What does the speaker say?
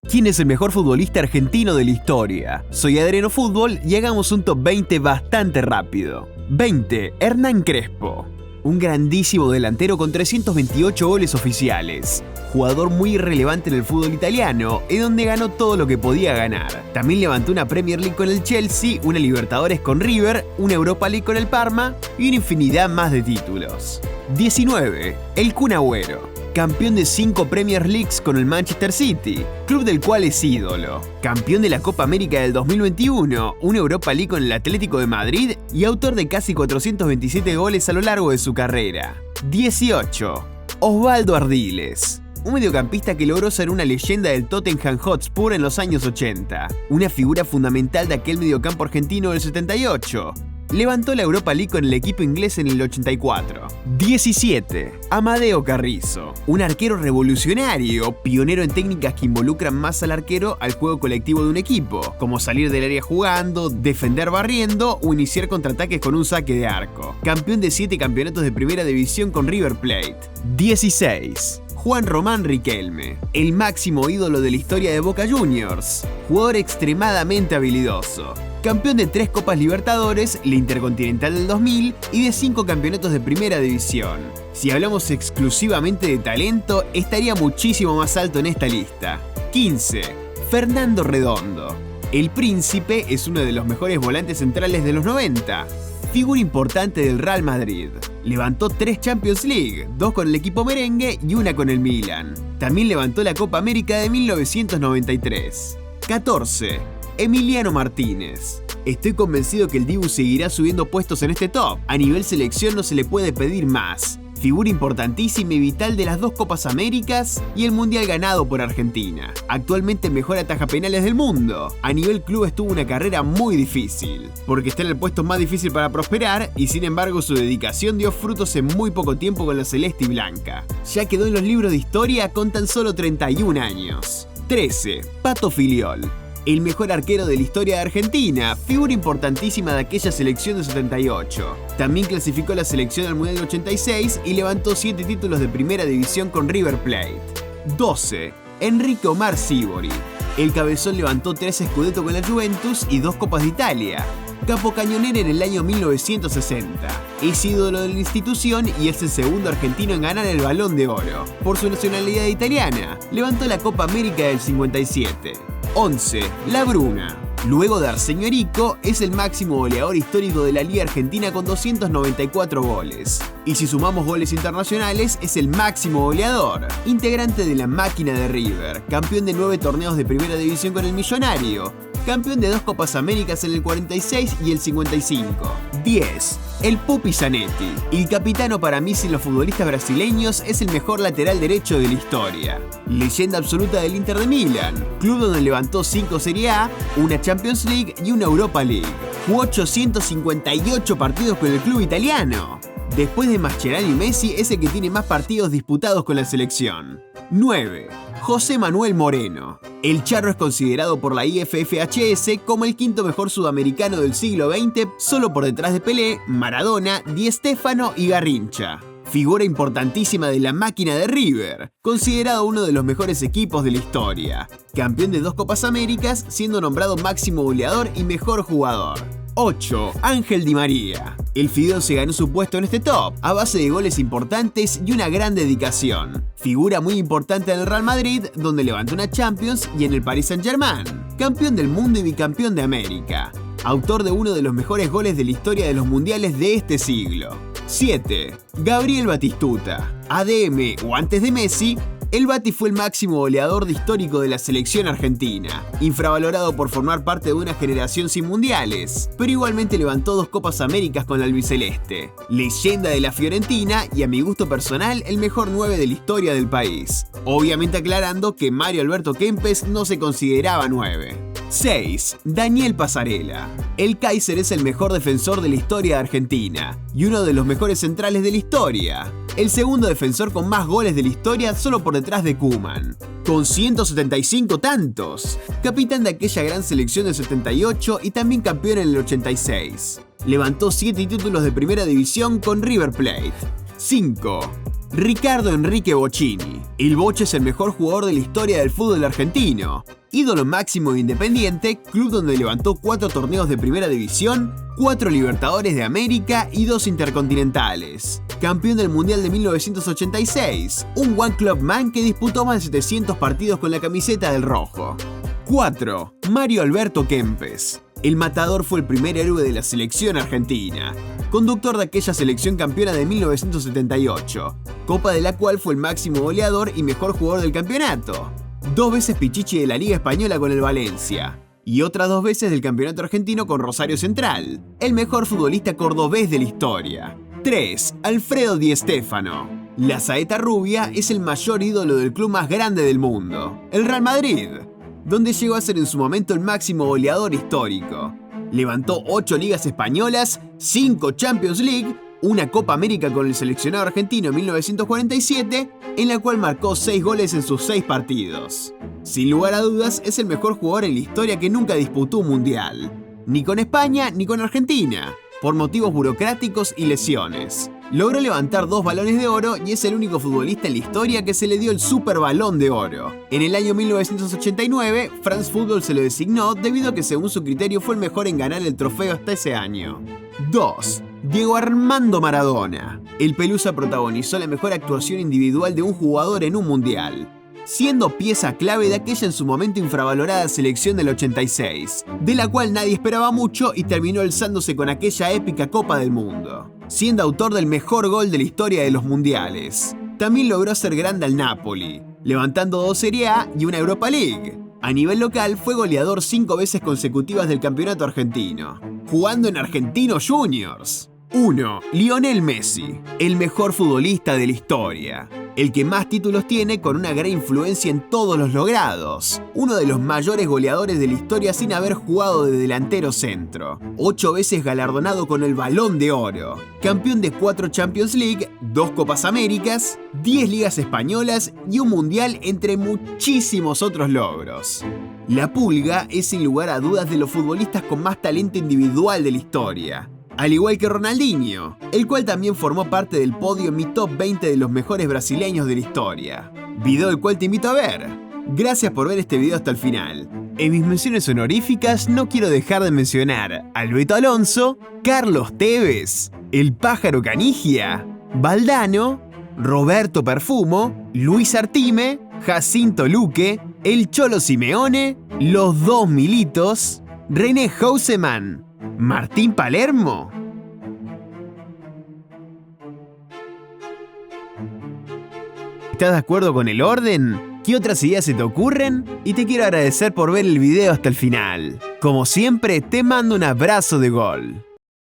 ¿Quién es el mejor futbolista argentino de la historia? Soy Adriano Fútbol y hagamos un top 20 bastante rápido. 20. Hernán Crespo. Un grandísimo delantero con 328 goles oficiales. Jugador muy irrelevante en el fútbol italiano y donde ganó todo lo que podía ganar. También levantó una Premier League con el Chelsea, una Libertadores con River, una Europa League con el Parma y una infinidad más de títulos. 19. El Kun Agüero. Campeón de 5 Premier Leagues con el Manchester City, club del cual es ídolo. Campeón de la Copa América del 2021, una Europa League con el Atlético de Madrid y autor de casi 427 goles a lo largo de su carrera. 18. Osvaldo Ardiles. Un mediocampista que logró ser una leyenda del Tottenham Hotspur en los años 80. Una figura fundamental de aquel mediocampo argentino del 78. Levantó la Europa League con el equipo inglés en el 84. 17. Amadeo Carrizo. Un arquero revolucionario, pionero en técnicas que involucran más al arquero al juego colectivo de un equipo, como salir del área jugando, defender barriendo o iniciar contraataques con un saque de arco. Campeón de 7 campeonatos de primera división con River Plate. 16. Juan Román Riquelme, el máximo ídolo de la historia de Boca Juniors. Jugador extremadamente habilidoso. Campeón de 3 Copas Libertadores, la Intercontinental del 2000 y de 5 campeonatos de primera división. Si hablamos exclusivamente de talento, estaría muchísimo más alto en esta lista. 15. Fernando Redondo. El Príncipe es uno de los mejores volantes centrales de los 90. Figura importante del Real Madrid. Levantó 3 Champions League, 2 con el equipo merengue y 1 con el Milan. También levantó la Copa América de 1993. 14. Emiliano Martínez. Estoy convencido que el Dibu seguirá subiendo puestos en este top. A nivel selección no se le puede pedir más. Figura importantísima y vital de las 2 Copas Américas y el Mundial ganado por Argentina. Actualmente mejor ataja penales del mundo. A nivel clubes tuvo una carrera muy difícil, porque está en el puesto más difícil para prosperar y sin embargo su dedicación dio frutos en muy poco tiempo con la celeste y blanca. Ya quedó en los libros de historia con tan solo 31 años. 13. Pato Filiol. El mejor arquero de la historia de Argentina, figura importantísima de aquella selección de 78. También clasificó a la selección al Mundial del 86 y levantó 7 títulos de primera división con River Plate. 12. Enrique Omar Sívori. El cabezón levantó 3 Scudetto con la Juventus y 2 Copas de Italia. Capocañonero en el año 1960. Es ídolo de la institución y es el segundo argentino en ganar el Balón de Oro. Por su nacionalidad italiana, levantó la Copa América del 57. 11. La Bruna. Luego de Arsenio Erico, es el máximo goleador histórico de la Liga Argentina con 294 goles. Y si sumamos goles internacionales, es el máximo goleador. Integrante de la máquina de River, campeón de 9 torneos de primera división con el Millonario, campeón de 2 Copas Américas en el 46 y el 55. 10. El Pupi Zanetti. El capitano para mí sin los futbolistas brasileños es el mejor lateral derecho de la historia. Leyenda absoluta del Inter de Milán, club donde levantó 5 Serie A, una Champions League y una Europa League. Jugó 858 partidos con el club italiano. Después de Mascherano y Messi es el que tiene más partidos disputados con la selección. 9. José Manuel Moreno. El Charro es considerado por la IFFHS como el 5º mejor sudamericano del siglo XX, solo por detrás de Pelé, Maradona, Di Stéfano y Garrincha. Figura importantísima de la máquina de River, considerado uno de los mejores equipos de la historia. Campeón de 2 Copas Américas, siendo nombrado máximo goleador y mejor jugador. 8. Ángel Di María. El Fideo se ganó su puesto en este top a base de goles importantes y una gran dedicación. Figura muy importante en el Real Madrid, donde levantó una Champions, y en el Paris Saint-Germain. Campeón del mundo y bicampeón de América. Autor de uno de los mejores goles de la historia de los mundiales de este siglo. 7. Gabriel Batistuta. ADM o antes de Messi, el Bati fue el máximo goleador histórico de la selección argentina, infravalorado por formar parte de una generación sin mundiales, pero igualmente levantó 2 Copas Américas con la albiceleste. Leyenda de la Fiorentina y a mi gusto personal el mejor 9 de la historia del país. Obviamente aclarando que Mario Alberto Kempes no se consideraba 9. 6. Daniel Passarella. El Kaiser es el mejor defensor de la historia de Argentina y uno de los mejores centrales de la historia. El segundo defensor con más goles de la historia solo por detrás de Koeman, con 175 tantos. Capitán de aquella gran selección del 78 y también campeón en el 86. Levantó 7 títulos de primera división con River Plate. 5. Ricardo Enrique Bocchini. El Boche es el mejor jugador de la historia del fútbol argentino. Ídolo máximo de Independiente, club donde levantó 4 torneos de primera división, 4 Libertadores de América y 2 Intercontinentales. Campeón del Mundial de 1986, un One Club Man que disputó más de 700 partidos con la camiseta del rojo. 4. Mario Alberto Kempes. El Matador fue el primer héroe de la selección argentina, conductor de aquella selección campeona de 1978, copa de la cual fue el máximo goleador y mejor jugador del campeonato. 2 veces Pichichi de la Liga Española con el Valencia, y otras 2 veces del campeonato argentino con Rosario Central, el mejor futbolista cordobés de la historia. 3. Alfredo Di Stéfano. La saeta rubia es el mayor ídolo del club más grande del mundo, el Real Madrid, donde llegó a ser en su momento el máximo goleador histórico. Levantó 8 ligas españolas, 5 Champions League, una Copa América con el seleccionado argentino en 1947, en la cual marcó 6 goles en sus 6 partidos. Sin lugar a dudas, es el mejor jugador en la historia que nunca disputó un mundial, ni con España ni con Argentina, por motivos burocráticos y lesiones. Logró levantar 2 balones de oro y es el único futbolista en la historia que se le dio el Super Balón de Oro. En el año 1989, France Football se lo designó debido a que según su criterio fue el mejor en ganar el trofeo hasta ese año. 2. Diego Armando Maradona. El Pelusa protagonizó la mejor actuación individual de un jugador en un mundial, siendo pieza clave de aquella en su momento infravalorada selección del 86, de la cual nadie esperaba mucho y terminó alzándose con aquella épica Copa del Mundo, siendo autor del mejor gol de la historia de los mundiales. También logró hacer grande al Napoli, levantando 2 Serie A y una Europa League. A nivel local fue goleador 5 veces consecutivas del campeonato argentino, jugando en Argentinos Juniors. 1. Lionel Messi, el mejor futbolista de la historia. El que más títulos tiene con una gran influencia en todos los logrados. Uno de los mayores goleadores de la historia sin haber jugado de delantero centro. 8 veces galardonado con el Balón de Oro. Campeón de 4 Champions League, 2 Copas Américas, 10 ligas españolas y un mundial entre muchísimos otros logros. La Pulga es sin lugar a dudas de los futbolistas con más talento individual de la historia, al igual que Ronaldinho, el cual también formó parte del podio en mi top 20 de los mejores brasileños de la historia. Video el cual te invito a ver. Gracias por ver este video hasta el final. En mis menciones honoríficas no quiero dejar de mencionar a Beto Alonso, Carlos Tevez, El Pájaro Canigia, Valdano, Roberto Perfumo, Luis Artime, Jacinto Luque, El Cholo Simeone, Los 2 Militos, René Houseman, Martín Palermo. ¿Estás de acuerdo con el orden? ¿Qué otras ideas se te ocurren? Y te quiero agradecer por ver el video hasta el final. Como siempre, te mando un abrazo de gol.